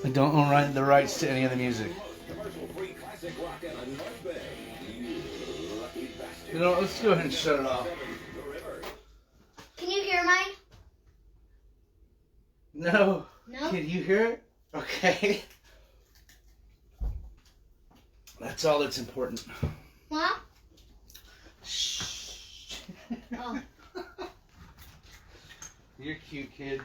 I don't own the rights to any of the music. You know, let's go ahead and shut it off. Can you hear mine? No. No? Can you hear it? Okay. That's all that's important. What? Shh. Oh. You're cute, kid.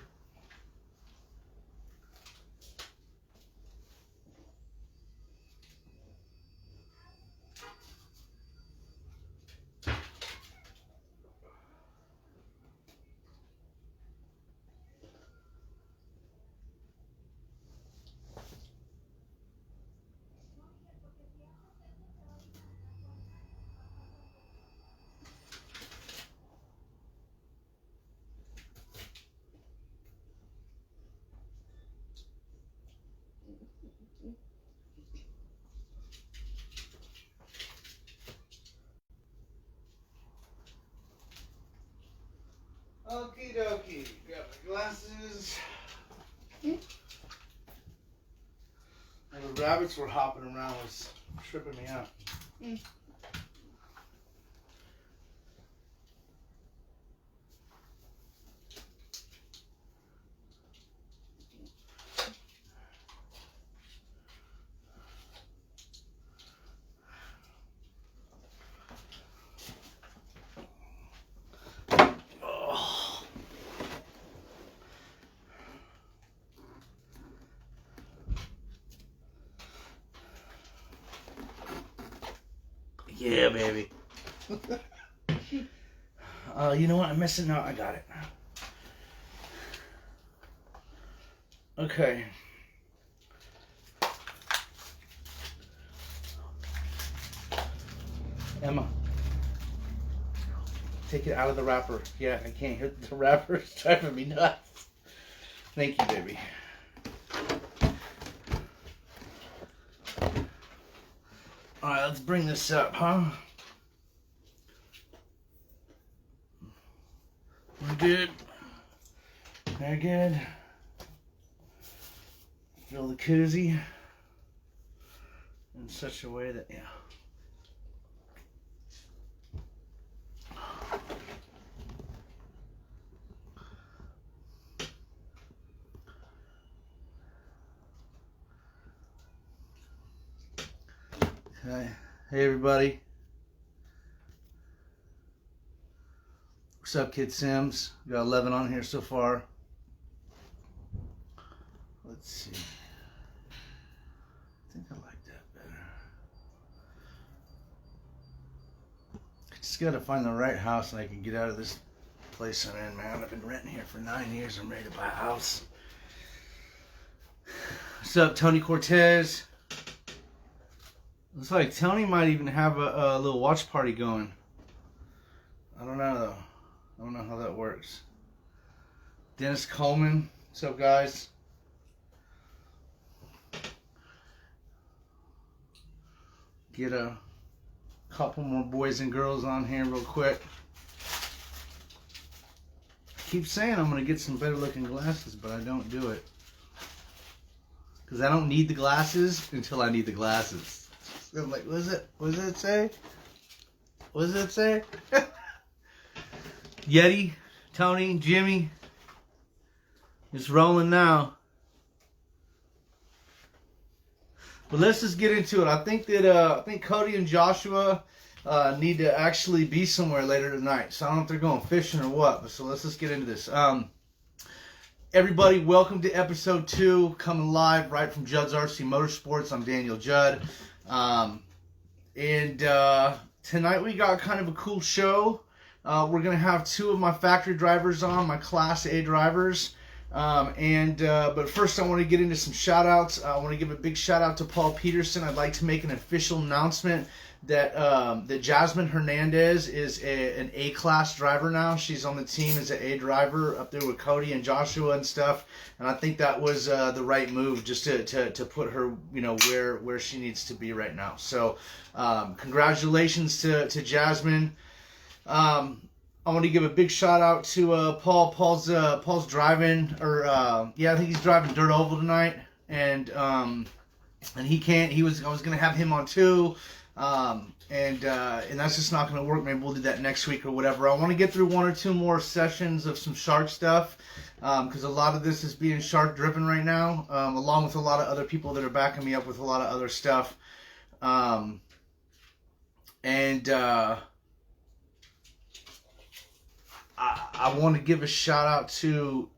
Okie dokie. Got my glasses. Hmm? And the rabbits were hopping around, was tripping me out. Hmm. Yeah, baby. You know what? I'm missing. No, I got it. Okay. Emma, take it out of the wrapper. Yeah, I can't hear the wrapper. It's driving me nuts. Thank you, baby. Alright, let's bring this up, huh? We're good. Very good. Fill the koozie in such a way that, yeah. Okay. Hey, everybody. What's up, Kid Sims? We got 11 on here so far. Let's see. I think I like that better. I just gotta find the right house and I can get out of this place I'm in, man. I've been renting here for 9 years. I'm ready to buy a house. What's up, Tony Cortez? Looks like Tony might even have a little watch party going. I don't know, though. I don't know how that works. Dennis Coleman. What's up, guys? Get a couple more boys and girls on here real quick. I keep saying I'm going to get some better looking glasses, but I don't do it. Because I don't need the glasses until I need the glasses. So I'm like, what does it say? What does it say? Yeti, Tony, Jimmy. It's rolling now. But let's just get into it. I think that Cody and Joshua need to actually be somewhere later tonight. So I don't know if they're going fishing or what. But so let's just get into this. Everybody, welcome to episode 2, coming live right from Judd's RC Motorsports. I'm Daniel Judd. Tonight we got kind of a cool show. We're going to have 2 of my factory drivers on, my Class A drivers. But first I want to get into some shout outs. I want to give a big shout out to Paul Peterson. I'd like to make an official announcement that Jasmine Hernandez is an A-class driver now. She's on the team as an A driver up there with Cody and Joshua and stuff. And I think that was the right move, just to put her, you know, where she needs to be right now. So congratulations to Jasmine. I want to give a big shout out to Paul. Paul's driving, I think he's driving Dirt Oval tonight. and he can't. I was gonna have him on too, and that's just not gonna work. Maybe we'll do that next week or whatever. I want to get through 1 or 2 more sessions of some shark stuff, because a lot of this is being shark driven right now, along with a lot of other people that are backing me up with a lot of other stuff, I want to give a shout out to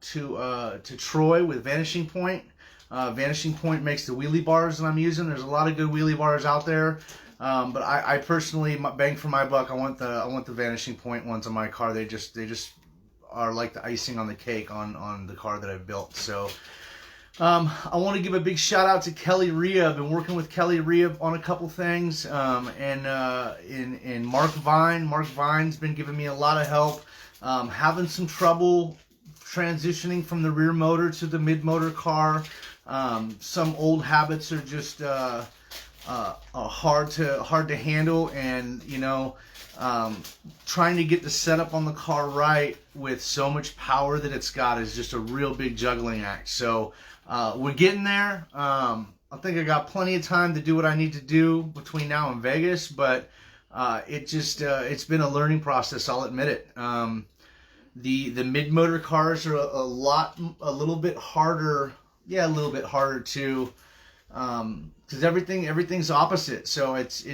Troy with Vanishing Point. Vanishing Point makes the wheelie bars that I'm using. There's a lot of good wheelie bars out there, but I personally, bang for my buck, I want the Vanishing Point ones on my car. They just are like the icing on the cake on the car that I've built. So I want to give a big shout out to Kelly Rhea. I've been working with Kelly Rhea on a couple things, and Mark Vine. Mark Vine's been giving me a lot of help. Having some trouble transitioning from the rear motor to the mid motor car. Some old habits are just hard to handle, and trying to get the setup on the car right with so much power that it's got is just a real big juggling act. So we're getting there. I think I got plenty of time to do what I need to do between now and Vegas, but it's been a learning process, I'll admit it. The mid-motor cars are a little bit harder. Yeah, a little bit harder too, because everything's opposite. So it's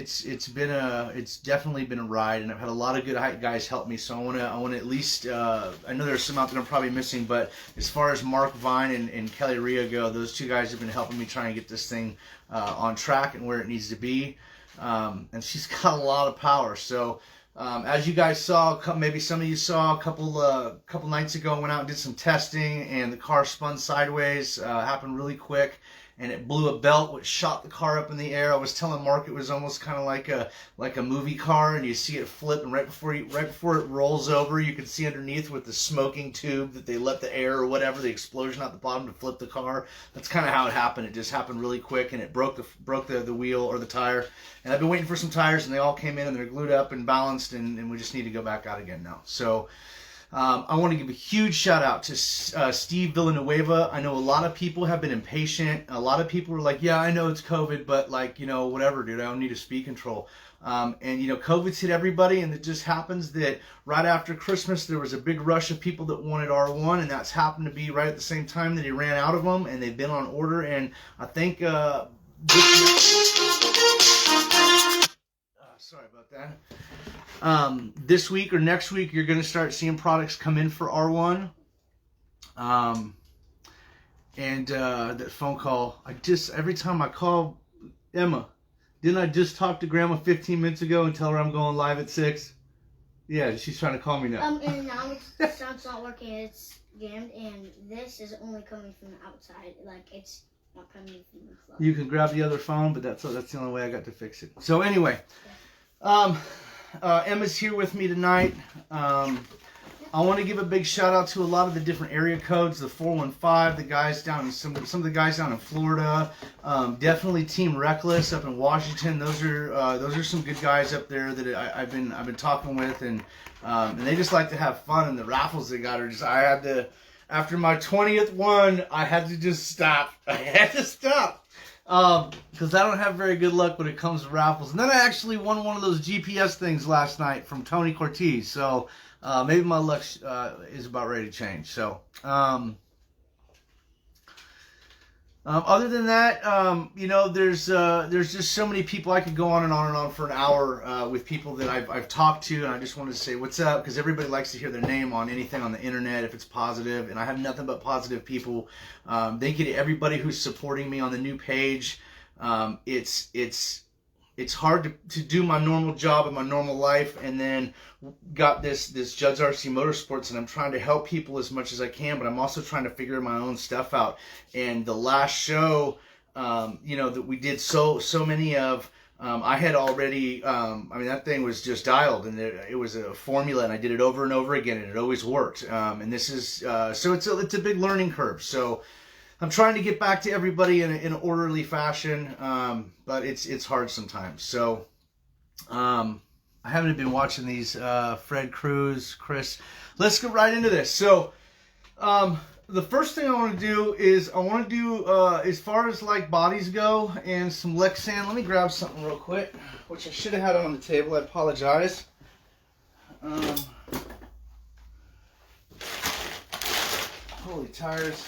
definitely been a ride, and I've had a lot of good guys help me. So I want to at least, I know there's some out that I'm probably missing, but as far as Mark Vine and Kelly Rhea go, those 2 guys have been helping me try and get this thing on track and where it needs to be. And she's got a lot of power. So as you guys saw, maybe some of you saw a couple nights ago, I went out and did some testing, and the car spun sideways. Happened really quick, and it blew a belt, which shot the car up in the air. I was telling Mark it was almost kind of like a movie car, and you see it flip, and right before it rolls over, you can see underneath with the smoking tube that they let the air or whatever, the explosion out the bottom to flip the car. That's kind of how it happened. It just happened really quick, and it broke the wheel or the tire. And I've been waiting for some tires, and they all came in, and they're glued up and balanced, and we just need to go back out again now. So I want to give a huge shout out to Steve Villanueva. I know a lot of people have been impatient. A lot of people are like, yeah, I know it's COVID, but whatever, dude, I don't need a speed control. And COVID's hit everybody, and it just happens that right after Christmas there was a big rush of people that wanted R1, and that's happened to be right at the same time that he ran out of them, and they've been on order. And I think sorry about that. This week or next week, you're going to start seeing products come in for R1. That phone call, every time I call Emma, didn't I just talk to Grandma 15 minutes ago and tell her I'm going live at 6? Yeah, she's trying to call me now. And now the sound's not working. It's jammed, and this is only coming from the outside. It's not coming from the club. You can grab the other phone, but that's the only way I got to fix it. So anyway, Emma's here with me tonight. I want to give a big shout out to a lot of the different area codes, the 415, the guys down, some of the guys down in Florida, definitely Team Reckless up in Washington. Those are some good guys up there that I've been talking with, and they just like to have fun. And the raffles they got are just, after my 20th one, I had to just stop. I had to stop. Because I don't have very good luck when it comes to raffles. And then I actually won one of those GPS things last night from Tony Cortez. So maybe my luck is about ready to change. So other than that, there's just so many people. I could go on and on and on for an hour with people that I've talked to, and I just wanted to say what's up, because everybody likes to hear their name on anything on the internet if it's positive, and I have nothing but positive people. Thank you to everybody who's supporting me on the new page. It's hard to do my normal job in my normal life, and then got this Judd's RC Motorsports, and I'm trying to help people as much as I can, but I'm also trying to figure my own stuff out. And the last show, that we did so many of, I had already, that thing was just dialed, and it was a formula, and I did it over and over again, and it always worked. And this is, so it's a big learning curve. So I'm trying to get back to everybody in an orderly fashion, but it's hard sometimes. So I haven't been watching these Fred Cruz, Chris. Let's get right into this. So the first thing I want to do is I want to do as far as like bodies go and some Lexan. Let me grab something real quick, which I should have had on the table. I apologize. Holy tires.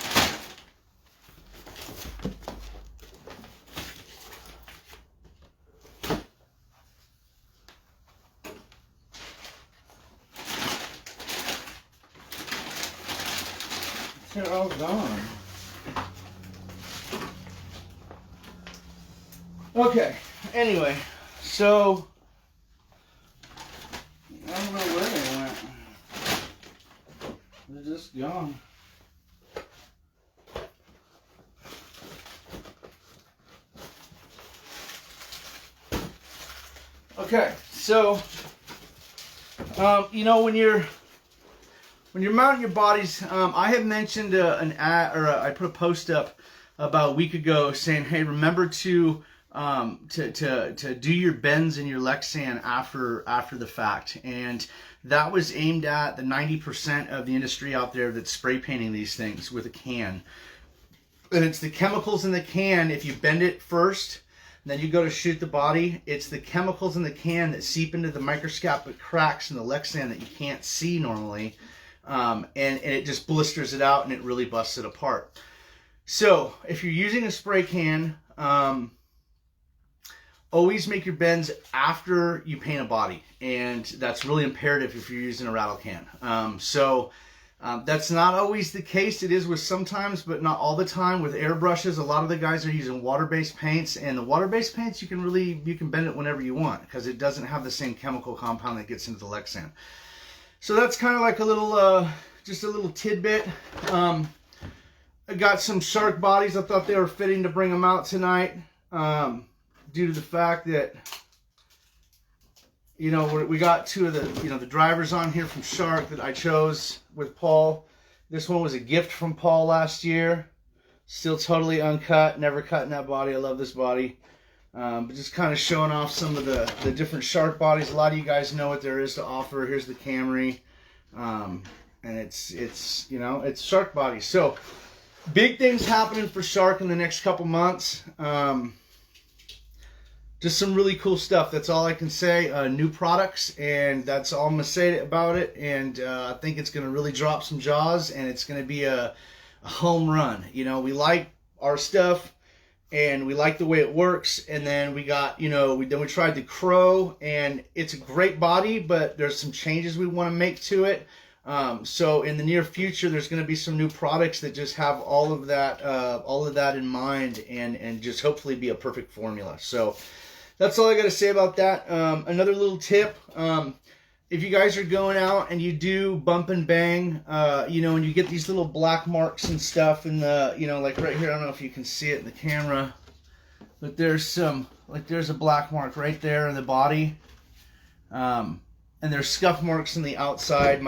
They're all gone. Okay, anyway, so I don't know where they went. They're just gone. Okay, so you know, when you're mounting your bodies, I had mentioned an ad, or I put a post up about a week ago saying, hey, remember to do your bends and your Lexan after the fact. And that was aimed at the 90% of the industry out there that's spray painting these things with a can. And it's the chemicals in the can. If you bend it first, then you go to shoot the body, it's the chemicals in the can that seep into the microscopic cracks in the Lexan that you can't see normally. And it just blisters it out and it really busts it apart. So if you're using a spray can, always make your bends after you paint a body, and that's really imperative if you're using a rattle can. That's not always the case. It is with sometimes, but not all the time. With airbrushes, a lot of the guys are using water-based paints, and the water-based paints you can bend it whenever you want because it doesn't have the same chemical compound that gets into the Lexan. So that's kind of like a little, just a little tidbit. I got some shark bodies. I thought they were fitting to bring them out tonight, due to the fact that, you know, we got two of the, you know, the drivers on here from Shark that I chose with Paul. This one was a gift from Paul last year. Still totally uncut, never cutting that body. I love this body. But just kind of showing off some of the different Shark bodies. A lot of you guys know what there is to offer. Here's the Camry. And it's you know, it's Shark bodies. So big things happening for Shark in the next couple months. Just some really cool stuff. That's all I can say. New products, and that's all I'm going to say about it. And I think it's going to really drop some jaws, and it's going to be a home run. You know, we like our stuff, and we like the way it works. And then we got, you know, we tried the Crow, and it's a great body, but there's some changes we want to make to it. So in the near future, there's going to be some new products that just have all of that in mind, and just hopefully be a perfect formula. So that's all I got to say about that. Another little tip, if you guys are going out and you do bump and bang, you know, and you get these little black marks and stuff in the, you know, like right here, I don't know if you can see it in the camera, but there's some, like there's a black mark right there in the body. And there's scuff marks on the outside.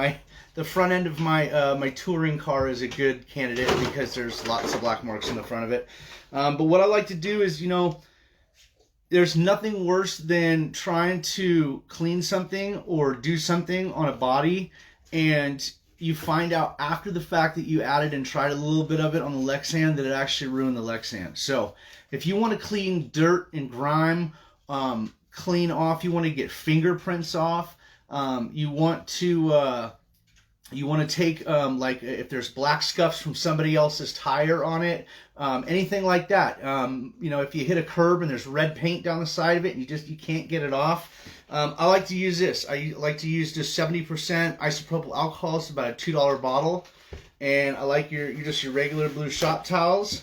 The front end of my my touring car is a good candidate because there's lots of black marks in the front of it. But what I like to do is, you know, there's nothing worse than trying to clean something or do something on a body and you find out after the fact that you added and tried a little bit of it on the Lexan that it actually ruined the Lexan. So if you want to clean dirt and grime, clean off, you want to get fingerprints off, you want to take, like if there's black scuffs from somebody else's tire on it, anything like that. You know, if you hit a curb and there's red paint down the side of it and you can't get it off, I like to use this. I like to use just 70% isopropyl alcohol. It's about a $2 bottle. And I like your regular blue shop towels.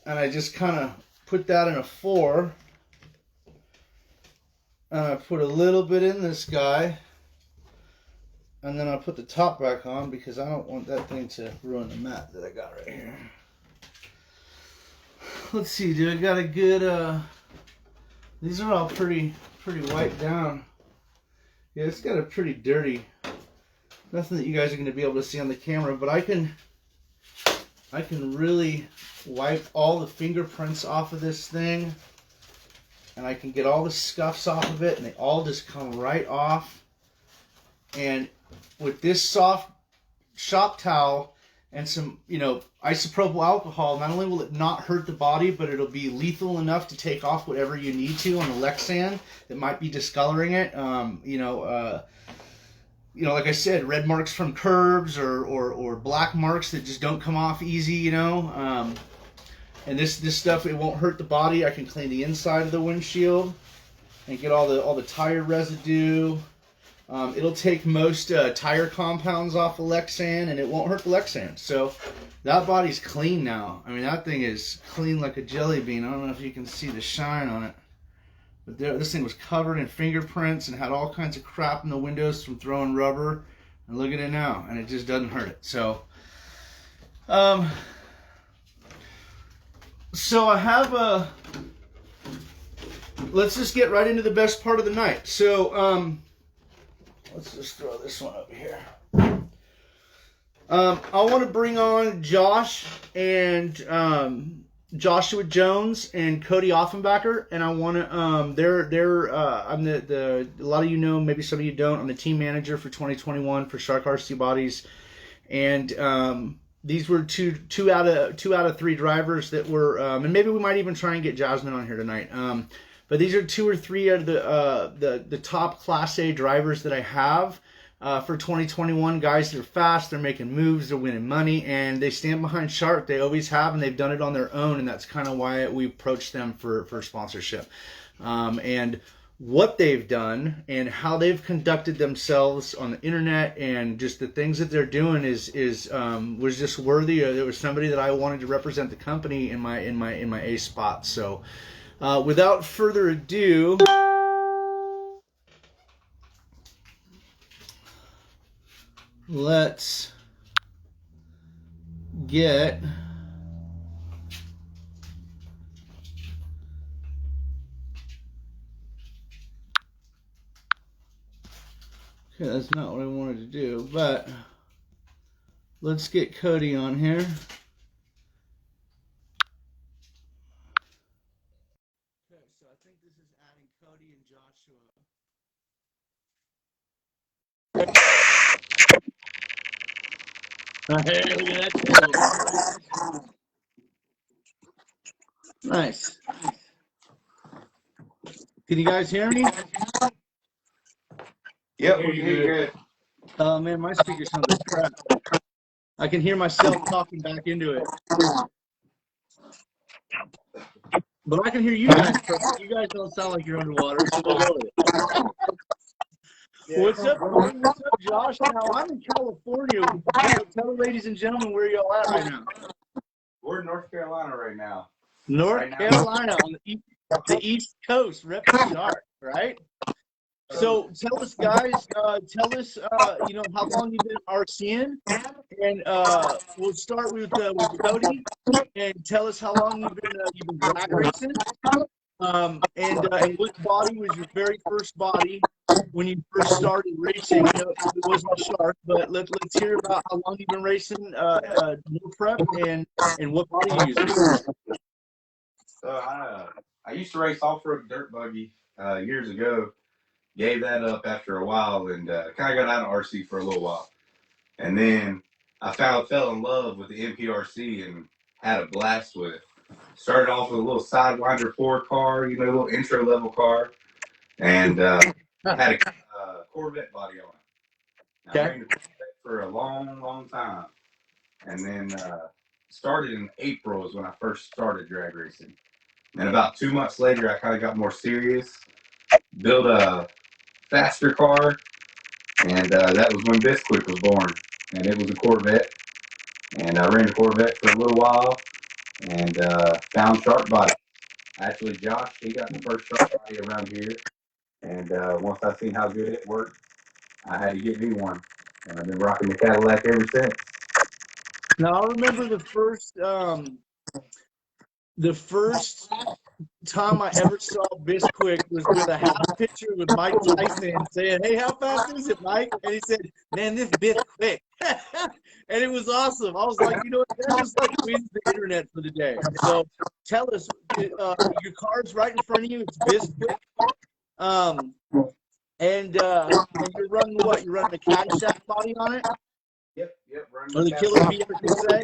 And I just kind of put that in a 4. And I put a little bit in this guy. And then I'll put the top back on because I don't want that thing to ruin the mat that I got right here. Let's see, dude. I got a good, these are all pretty wiped down. Yeah, it's got a pretty dirty, nothing that you guys are going to be able to see on the camera, but I can really wipe all the fingerprints off of this thing. And I can get all the scuffs off of it and they all just come right off. And with this soft shop towel, and some, isopropyl alcohol, not only will it not hurt the body, but it'll be lethal enough to take off whatever you need to on the Lexan that might be discoloring it. Like I said, red marks from curbs or black marks that just don't come off easy, And this stuff, it won't hurt the body. I can clean the inside of the windshield and get all the tire residue. It'll take most tire compounds off the Lexan, and it won't hurt the Lexan. So that body's clean now. I mean, that thing is clean like a jelly bean. I don't know if you can see the shine on it. But this thing was covered in fingerprints and had all kinds of crap in the windows from throwing rubber. And look at it now, and it just doesn't hurt it. So, I have let's just get right into the best part of the night. So, let's just throw this one over here. I want to bring on Josh and Joshua Jones and Cody Offenbacher, and I want to I'm a lot of you know, maybe some of you don't. I'm the team manager for 2021 for Shark RC Bodies, and these were two out of three drivers that were, and maybe we might even try and get Jasmine on here tonight. But these are 2 or 3 of the top Class A drivers that I have for 2021. Guys that are fast, they're making moves, they're winning money, and they stand behind Shark. They always have, and they've done it on their own, and that's kind of why we approached them for sponsorship. And what they've done and how they've conducted themselves on the internet and just the things that they're doing was just worthy. There was somebody that I wanted to represent the company in my A spot. So without further ado, let's get that's not what I wanted to do, but let's get Cody on here. Okay, so I think this is adding Cody and Joshua. Hey, look at that. Nice. Can you guys hear me? Yep, we can hear you good. Oh man, my speaker sounds like crap. I can hear myself talking back into it. But I can hear you guys. You guys don't sound like you're underwater, so we'll go with it. What's up, Cody? What's up, Josh? Now, I'm in California. Tell the ladies and gentlemen where y'all at right now. We're in North Carolina right now. North Carolina on the East Coast, rep Shark, right? So tell us, guys. Tell us, how long you've been RCing, and we'll start with Cody, and tell us how long you've been drag racing, and what body was your very first body when you first started racing. It wasn't a Shark, but let's hear about how long you've been racing, more prep, and what body you use. So I used to race off-road dirt buggy years ago. Gave that up after a while, and kind of got out of RC for a little while. And then I fell in love with the MPRC and had a blast with it. Started off with a little Sidewinder 4 car, a little intro level car, and had a Corvette body on it. I ran the Corvette for a long, long time, and then started in April is when I first started drag racing. And about 2 months later, I kind of got more serious, built a faster car, and that was when Bisquick was born, and it was a Corvette, and I ran a Corvette for a little while, and found Shark Body. Actually, Josh, he got the first Shark Body around here, and once I seen how good it worked, I had to get me one, and I've been rocking the Cadillac ever since. Now I remember the first time I ever saw Bisquick was with a half picture with Mike Tyson saying, "Hey, how fast is it, Mike?" And he said, "Man, this Bisquick." And it was awesome. I was like, that just like wins the internet for the day. So tell us, your car's right in front of you. It's Bisquick. And you're running what? You're running the Caddyshack body on it? Yep, running Or the the killer Cadillac. bee, I could say.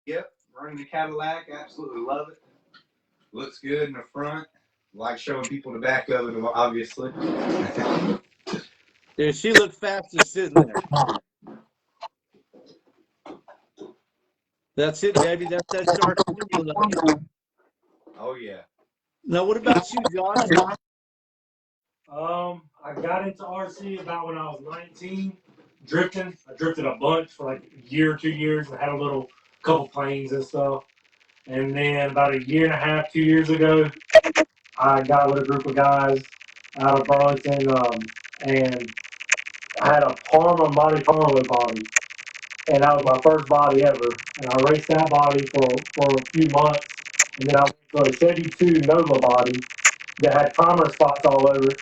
Yep, running the Cadillac. Absolutely love it. Looks good in the front. Like showing people the back of it, obviously. Yeah, she looked fast just sitting there. That's it, baby. That's that shark formula. Oh yeah. Now, what about you, Josh? I got into RC about when I was 19, drifting. I drifted a bunch for like a year or 2 years. I had a little couple planes and stuff. And then about a year and a half, 2 years ago, I got with a group of guys out of Burlington, and I had a Parma Monte Carlo body, and that was my first body ever. And I raced that body for a few months, and then I went to a Chevy 2 Nova body that had primer spots all over it.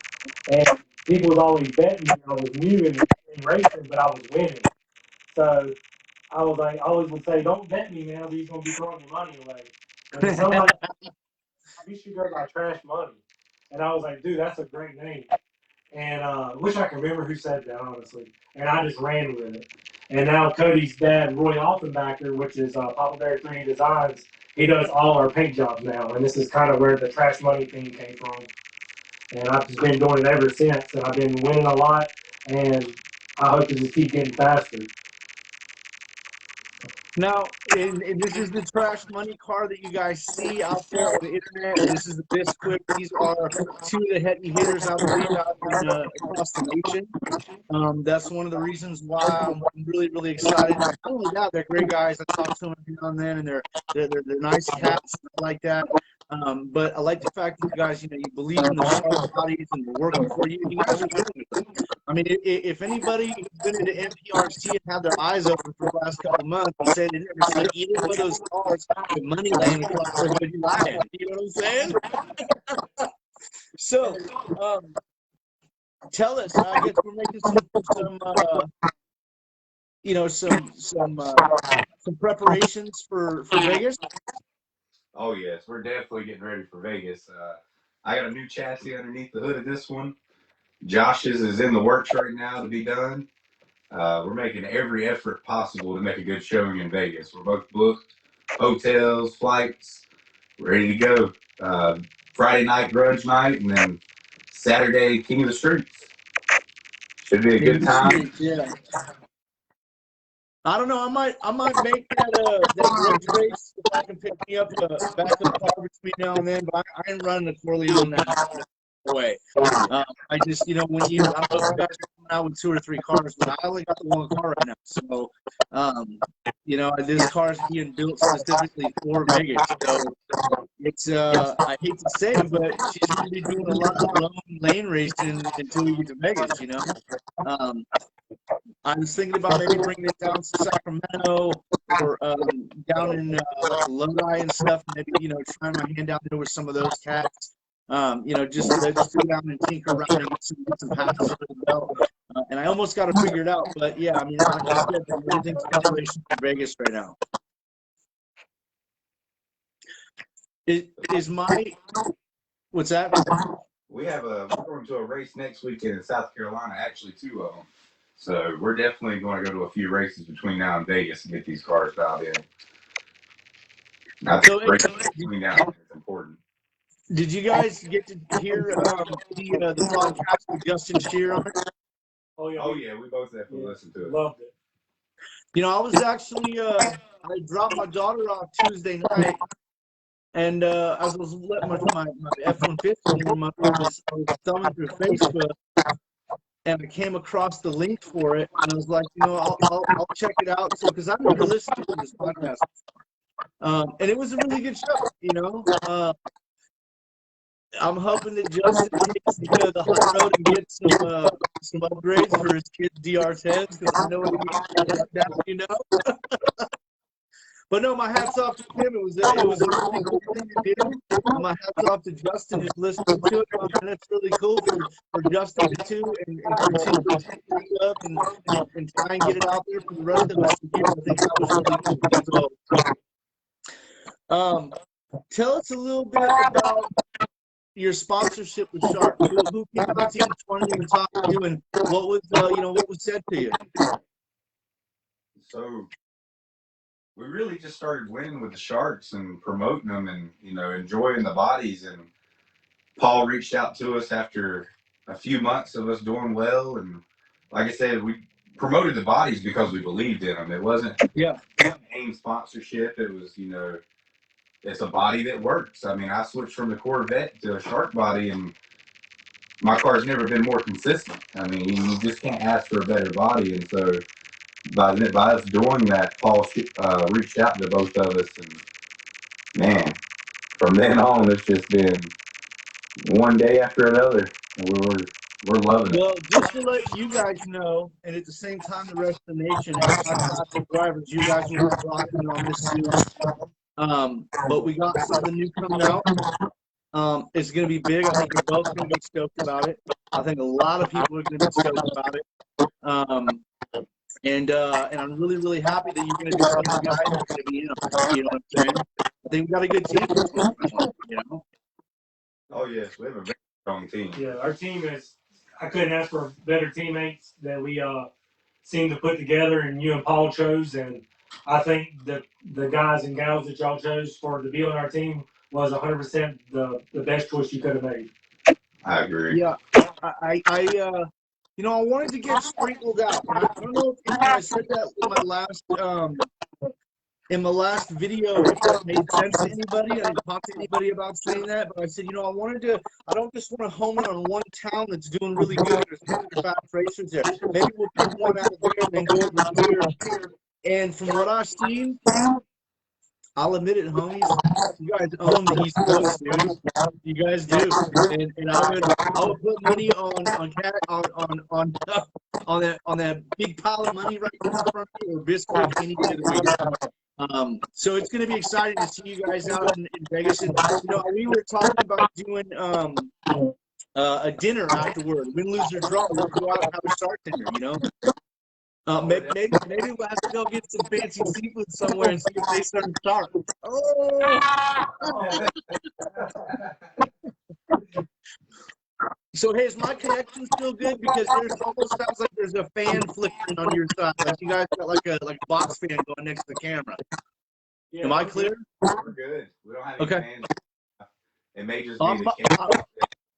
And people was always betting me. I was new in racing, but I was winning. So I was like, I always would say, "Don't bet me, man. We're just gonna be throwing your money away." And then somebody, "You should go by Trash Money," and I was like, "Dude, that's a great name." And I wish I could remember who said that, honestly. And I just ran with it. And now Cody's dad, Roy Offenbacher, which is Papa Bear 3D Designs, he does all our paint jobs now. And this is kind of where the Trash Money thing came from. And I've just been doing it ever since. And I've been winning a lot. And I hope to just keep getting faster. Now, and this is the Trash Money car that you guys see out there on the internet. This is the Bisquick. These are two of the heavy hitters, I believe, out in, across the nation. That's one of the reasons why I'm really, really excited. Not only that, they're great guys. I talk to them every now and then, and they're nice cats. I like that. But I like the fact that you guys, you believe in the sharp bodies and they're working for you. You guys are winning. I mean, if anybody who's been into NPRC and had their eyes open for the last couple of months and said they never seen either one of those cars with money laying across their hood, you lying. You know what I'm saying? So, tell us. I guess we're making some preparations for Vegas. Oh yes, we're definitely getting ready for Vegas. I got a new chassis underneath the hood of this one. Josh's is in the works right now to be done. We're making every effort possible to make a good showing in Vegas. We're both booked, hotels, flights, ready to go. Friday night grudge night, and then Saturday King of the Streets. Should be a good time. Yeah. I don't know. I might make that grudge race if I can pick me up a backup car between now and then. But I ain't running a Corleone now. Way. I just, when I don't know if you guys are coming out with 2 or 3 cars, but I only got the one car right now. So, this car is being built specifically for Vegas. So it's, I hate to say it, but she's going to be doing a lot of lone lane racing until we get to Vegas, I was thinking about maybe bringing it down to Sacramento or down in like Lodi and stuff. Maybe trying my hand down there with some of those cats. Just to go down and tinker around and get some passes under the belt. And I almost got to figure it out, but yeah, I mean, like I said, everything's preparation for Vegas right now. Is my what's that? We're going to a race next weekend in South Carolina. Actually, 2 of them. So we're definitely going to go to a few races between now and Vegas and get these cars dialed in. I think racing between now and Vegas is important. Did you guys get to hear the podcast with Justin Shear on it? Oh yeah, we both definitely listened to it. Loved it. I was actually I dropped my daughter off Tuesday night, and I was letting my F-150 warm up. I was thumbing through Facebook, and I came across the link for it, and I was like, I'll check it out. So, because I've never listened to this podcast, and it was a really good show. I'm hoping that Justin takes the hot road and gets some upgrades for his kid's DR10s, because I know what he needs down, But no, my hat's off to him. It was a really cool thing to do. My hat's off to Justin who's listening to it. And it's really cool for Justin to too, and continue to take it up and try and get it out there for the rest of us to hear. I think that was really cool. So, tell us a little bit about your sponsorship with Shark. Who came out to each one of you and talked to you, and what was what was said to you? so we really just started winning with the Sharks and promoting them and, enjoying the bodies. And Paul reached out to us after a few months of us doing well. And like I said, we promoted the bodies because we believed in them. It wasn't aim sponsorship. It was, it's a body that works. I mean, I switched from the Corvette to a Shark body, and my car's never been more consistent. I mean, you just can't ask for a better body. And so by us doing that, Paul reached out to both of us, and man, from then on, it's just been one day after another, and we're loving it. Well, just to let you guys know, and at the same time, the rest of the nation, as my classic drivers, you guys will be rocking on this soon. But we got something new coming out. It's going to be big. I think you're both going to be stoked about it. I think a lot of people are going to be stoked about it. And I'm really, really happy that you're going to be one of the guys that's going to be in them. You know what I'm saying? I think we've got a good team. You know? Oh, yes. We have a very strong team. Yeah, our team is, I couldn't ask for better teammates that we seem to put together, and you and Paul chose. And I think the guys and gals that y'all chose to be on our team was 100% the best choice you could have made. I agree. Yeah, I wanted to get sprinkled out. And I don't know if I said that in my last video, if that made sense to anybody. I didn't talk to anybody about saying that, but I said, I don't just want to home in on one town that's doing really good. There's fast racers there. Maybe we'll pick one out of there and then go over here. And from what I've seen, I'll admit it, homies, you guys own the East Coast, dude. You guys do, and I would put money on that big pile of money right now from me, or Bismarck any day of the week. So it's going to be exciting to see you guys out in Vegas. And we were talking about doing a dinner afterward, win, lose, or draw. We'll go out and have a Shark dinner, maybe we'll have to go get some fancy seafood somewhere and see if they serve shark. Oh! So, hey, is my connection still good? Because there's almost sounds like there's a fan flickering on your side. Like you guys got like a box fan going next to the camera. Yeah, am I clear? We're good. We don't have any fans. It may just be the camera.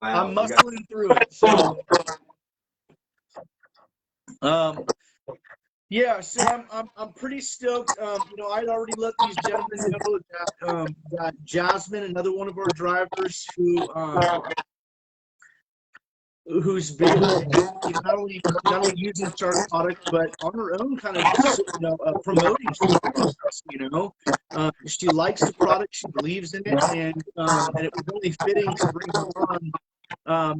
I'm muscling through it. So, yeah, so I'm pretty stoked. I'd already let these gentlemen know that Jasmine, another one of our drivers, who's been not only using Shark products, but on her own kind of promoting Shark products. She likes the product, she believes in it, and it was only fitting to bring her on.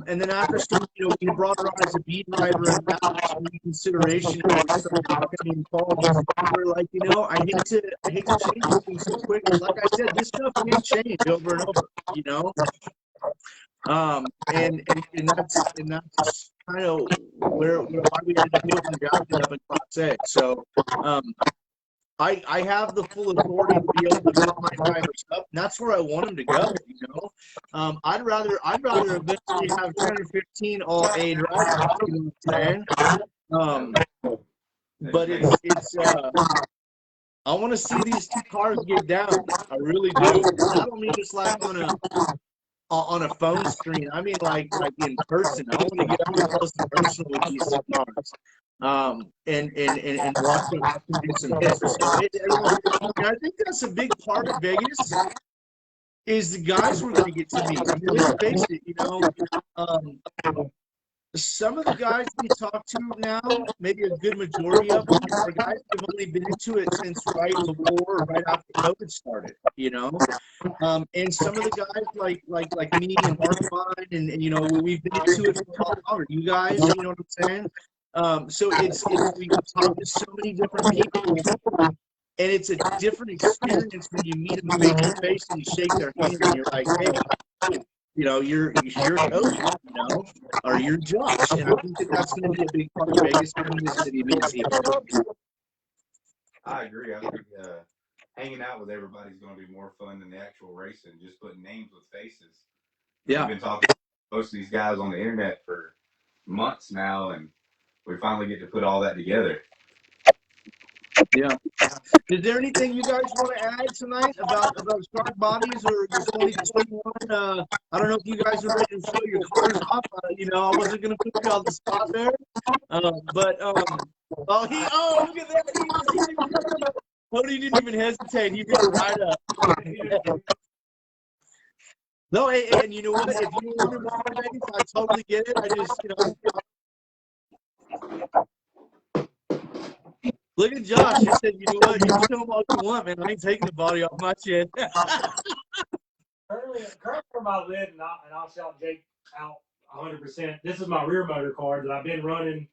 And then after we brought her on as a beat driver, and that was some consideration. And we started talking to me and Paul. We're like, I hate to change things so quick. Like I said, this stuff can't change over and over. And that's kind of why we had to do it and drive it up in Class A. So, I have the full authority to be able to put my drivers up, and that's where I want them to go. I'd rather eventually have 10 or 15 all A drivers. You know what I'm saying? But it's I want to see these two cars get down. I really do. I don't mean just like on a phone screen. I mean like in person. I want to get up close and personal with these two cars. And watch them do some hits. So I think that's a big part of Vegas is the guys we're going to get to meet. I mean, let's face it, some of the guys we talk to now, maybe a good majority of them, are guys who have only been into it since right before or right after COVID started, and some of the guys like me and Mark and we've been into it for a lot longer. You guys, you know what I'm saying? So we talk to so many different people, and it's a different experience when you meet them face to face and you shake their hand and you're like, hey, you're Cody, or you're Josh, and I think that's going to be a big part of Vegas coming this city. I agree. I think hanging out with everybody is going to be more fun than the actual racing. Just putting names with faces. Yeah, we've been talking to most of these guys on the internet for months now, and we finally get to put all that together. Yeah. Is there anything you guys want to add tonight about shark bodies or the 2021? I don't know if you guys are ready to show your cars off. I wasn't gonna put you on the spot there, but oh look at that! Cody didn't even hesitate. He ran right up. No, and you know what? If you wonder why I'm ready, I totally get it. I just, look at Josh. He said, you know what? You show him all you want, man. I ain't taking the body off my chin. Currently on my lid, and I'll shout Jake out 100%. This is my rear motor car that I've been running.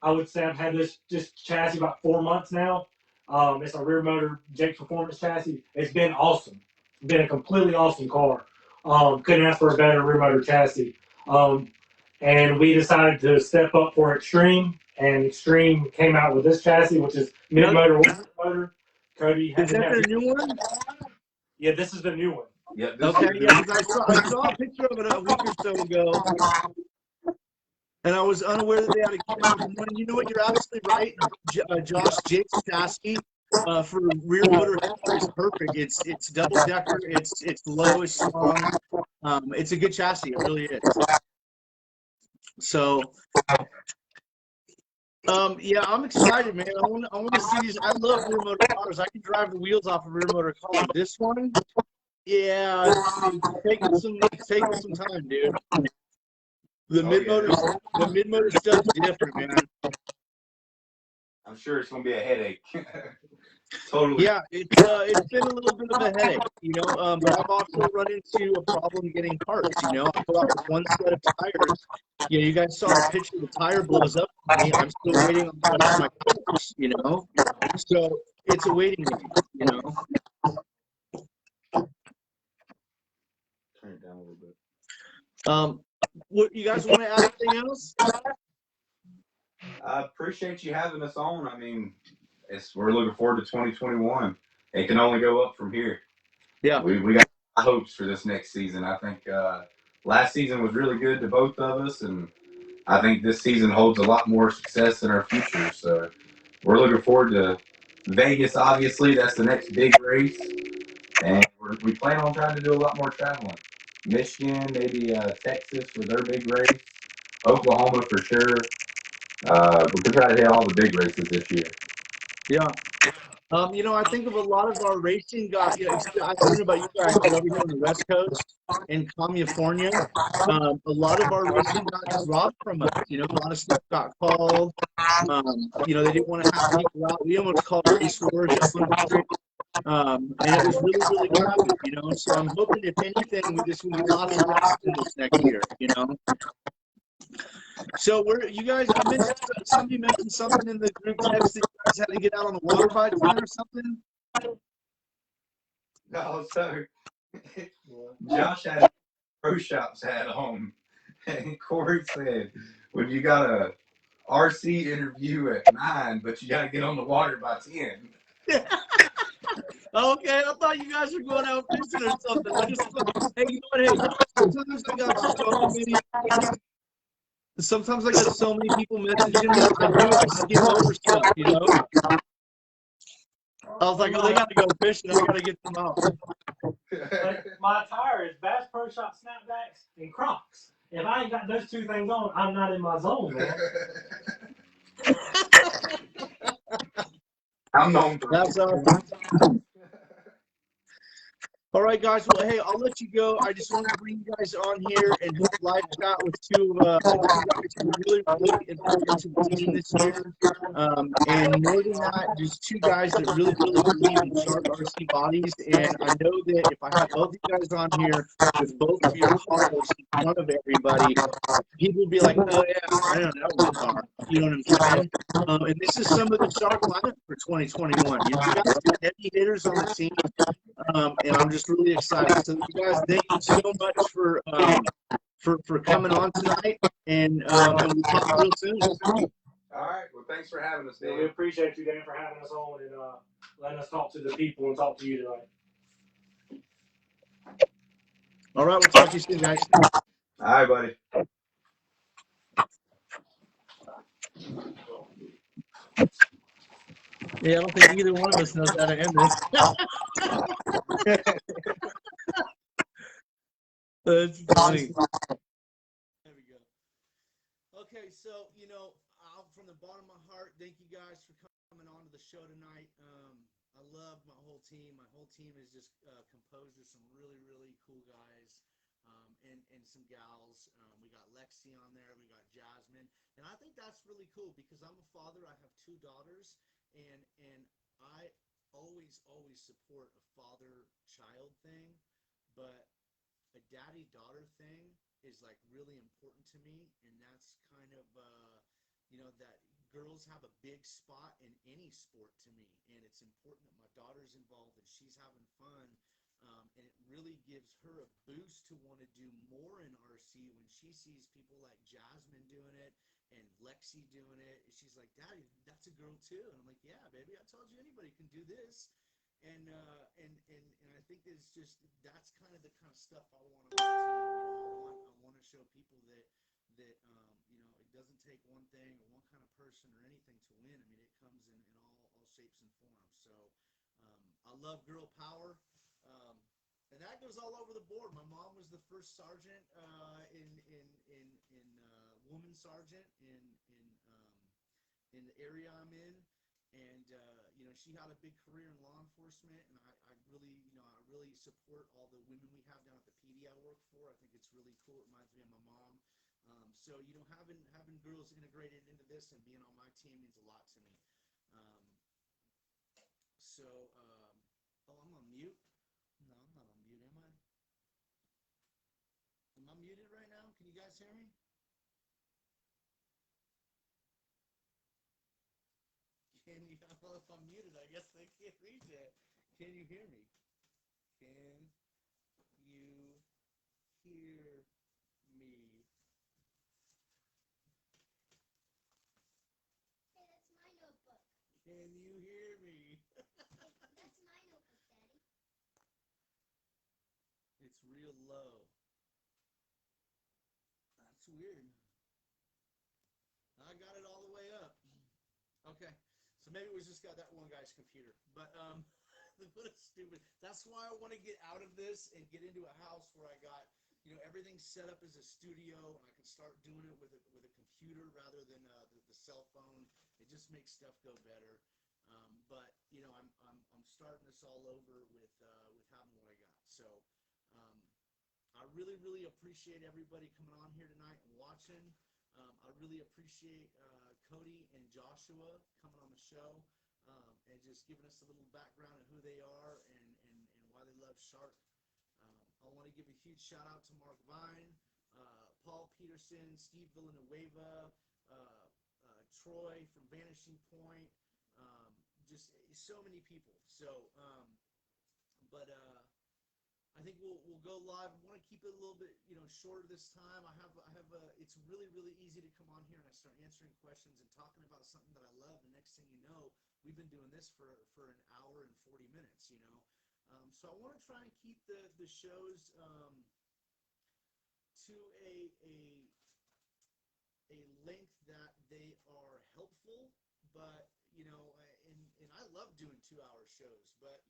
I would say I've had this chassis about 4 months now. It's a rear motor Jake Performance chassis. It's been awesome. It's been a completely awesome car. Couldn't ask for a better rear motor chassis. And we decided to step up for Extreme, and Extreme came out with this chassis, which is mid-motor motor. Cody has that their new one? Yeah, this is the new one. Yeah. Okay, yeah, because I saw a picture of it a week or so ago, and I was unaware that they had a came out with one. You know what? You're absolutely right, Josh. Jake's chassis for rear motor is perfect. It's double decker. It's low, it's strong. It's a good chassis. It really is. So, yeah, I'm excited, man. I want to see these. I love rear motor cars. I can drive the wheels off a rear motor car. This one, yeah, it's taking some time, dude. The mid motor stuff's different, man. I'm sure it's gonna be a headache. Totally. Yeah, it's been a little bit of a headache, but I've also run into a problem getting parts. I go out with one set of tires. You guys saw the picture. The tire blows up for me. I'm still waiting on the rest of my tires. So it's a waiting game. Turn it down a little bit. What you guys want to add anything else? I appreciate you having us on. I mean, we're looking forward to 2021. It can only go up from here. Yeah, we got hopes for this next season. I think last season was really good to both of us, and I think this season holds a lot more success in our future. So we're looking forward to Vegas. Obviously, that's the next big race, and we plan on trying to do a lot more traveling. Michigan, maybe Texas for their big race. Oklahoma for sure. We could try to hit all the big races this year. yeah. I think of a lot of our racing got, I don't know about you guys, but over here on the West Coast in California, a lot of our racing got dropped from us. A lot of stuff got called. They didn't want to have people out. We almost called race wars up on the street. And it was really, really crowded, So I'm hoping, if anything, this will be lots of racing this next year, So somebody mentioned something in the group text that you guys had to get out on the water by tonight or something? No, so Josh had a pro shops hat on, and Corey said, well, you got a RC interview at 9, but you got to get on the water by 10. Okay, I thought you guys were going out fishing or something. I just thought, hey, sometimes I got so many people messaging me. I skim over stuff, I was like, oh, they got to go fishing. I got to get them out. Like, my attire is Bass Pro Shop snapbacks and Crocs. If I ain't got those two things on, I'm not in my zone, man. I'm known for That's all right, guys. Well, hey, I'll let you go. I just wanted to bring you guys on here and do a live chat with two guys who are really, really important to the team this year. And more than that, just two guys that really, really believe in sharp RC bodies. And I know that if I have both of you guys on here with both of your cars in front of everybody, people will be like, oh, yeah, I don't know what car. You know what I'm saying? And this is some of the sharp lineup for 2021. You guys are heavy hitters on the team. And I'm just really excited. So you guys, thank you so much for coming on tonight, and we'll talk real soon. All right. Well, thanks for having us, Dan. We appreciate you, Dan, for having us on and letting us talk to the people and talk to you tonight. All right. We'll talk to you soon, guys. All right, buddy. Yeah, I don't think either one of us knows how to end this. That's funny. There we go. Okay, so from the bottom of my heart, thank you guys for coming on to the show tonight. I love my whole team. My whole team is just composed of some really, really cool guys and some gals. We got Lexi on there. We got Jasmine, and I think that's really cool because I'm a father. I have 2 daughters, and I always support a father-child thing, but a daddy-daughter thing is like really important to me, and that's kind of that girls have a big spot in any sport to me, and it's important that my daughter's involved and she's having fun, and it really gives her a boost to want to do more in RC when she sees people like Jasmine doing it and Lexi doing it. She's like, Daddy, that's a girl too, and I'm like, yeah, baby, I told you anybody can do this. And I think it's just that's kind of the kind of stuff I want to do. I want to show people that it doesn't take one thing or one kind of person or anything to win. I mean, it comes in all shapes and forms. So I love girl power, and that goes all over the board. My mom was the first sergeant in woman sergeant in the area I'm in. And she had a big career in law enforcement, and I really support all the women we have down at the PD I work for. I think it's really cool. It reminds me of my mom. So having girls integrated into this and being on my team means a lot to me. I'm on mute. No, I'm not on mute, am I? Am I muted right now? Can you guys hear me? Well, if I'm muted, I guess they can't read that. Can you hear me? Can you hear me? Hey, that's my notebook. Can you hear me? That's my notebook, Daddy. It's real low. That's weird. I got it all the way up. Okay. So maybe it was just got that one guy's computer. But what a stupid. That's why I want to get out of this and get into a house where I got everything set up as a studio, and I can start doing it with a computer rather than the cell phone. It just makes stuff go better. But I'm starting this all over with having what I got. So I really appreciate everybody coming on here tonight and watching. I really appreciate Cody and Joshua coming on the show and just giving us a little background on who they are and why they love Shark. I want to give a huge shout out to Mark Vine, Paul Peterson, Steve Villanueva, Troy from Vanishing Point, just so many people. So, I think we'll go live. I want to keep it a little bit, shorter this time. It's really easy to come on here and I start answering questions and talking about something that I love. The next thing you know, we've been doing this for an hour and 40 minutes, So I want to try and keep the shows to a length that they are helpful, but and I love doing 2-hour shows, but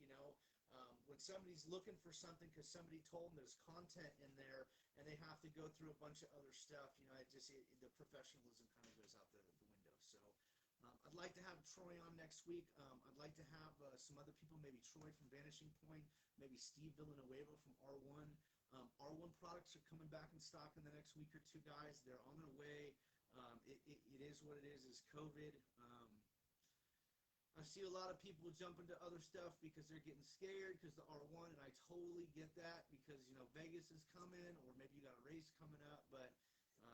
when somebody's looking for something because somebody told them there's content in there and they have to go through a bunch of other stuff, the professionalism kind of goes out the window. So I'd like to have Troy on next week. I'd like to have some other people, maybe Troy from Vanishing Point, maybe Steve Villanueva from R1. R1 products are coming back in stock in the next week or two, guys. They're on their way. It is what it is COVID. I see a lot of people jump into other stuff because they're getting scared because the R1, and I totally get that because, Vegas is coming or maybe you got a race coming up, but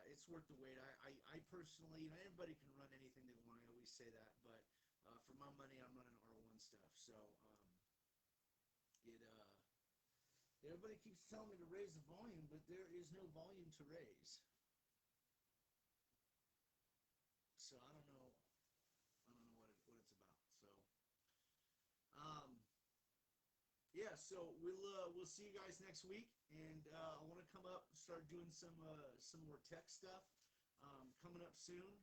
it's worth the wait. I personally, anybody can run anything they want. I always say that, but for my money, I'm running R1 stuff. So everybody keeps telling me to raise the volume, but there is no volume to raise. So I don't know what it's about. So yeah, so we'll see you guys next week, and I want to come up and start doing some more tech stuff coming up soon.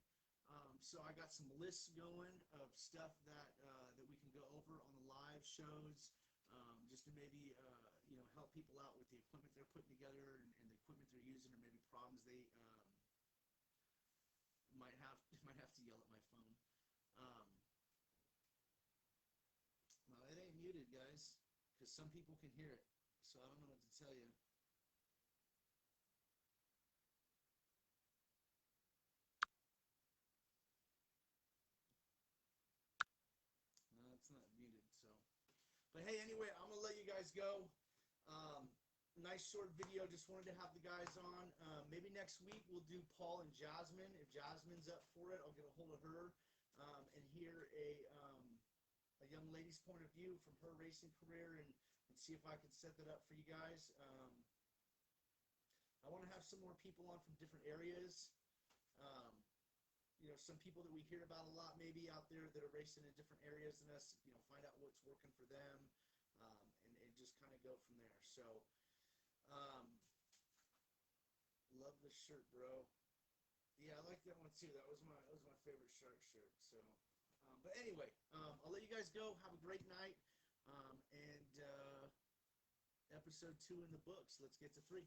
So I got some lists going of stuff that that we can go over on the live shows, just to maybe help people out with the equipment they're putting together and the equipment they're using, or maybe problems they might have to yell at my phone. Well, it ain't muted, guys, because some people can hear it, so I don't know what to tell you. No, it's not muted, so. But hey, anyway, I'm gonna let you guys go. Nice short video. Just wanted to have the guys on. Maybe next week we'll do Paul and Jasmine. If Jasmine's up for it, I'll get a hold of her and hear a young lady's point of view from her racing career, and see if I can set that up for you guys. I want to have some more people on from different areas. Some people that we hear about a lot maybe out there that are racing in different areas than us, find out what's working for them, and just kind of go from there. So, love the shirt, bro. Yeah, I like that one too. That was my favorite shark shirt. So, but anyway, I'll let you guys go. Have a great night, and episode 2 in the books. Let's get to 3.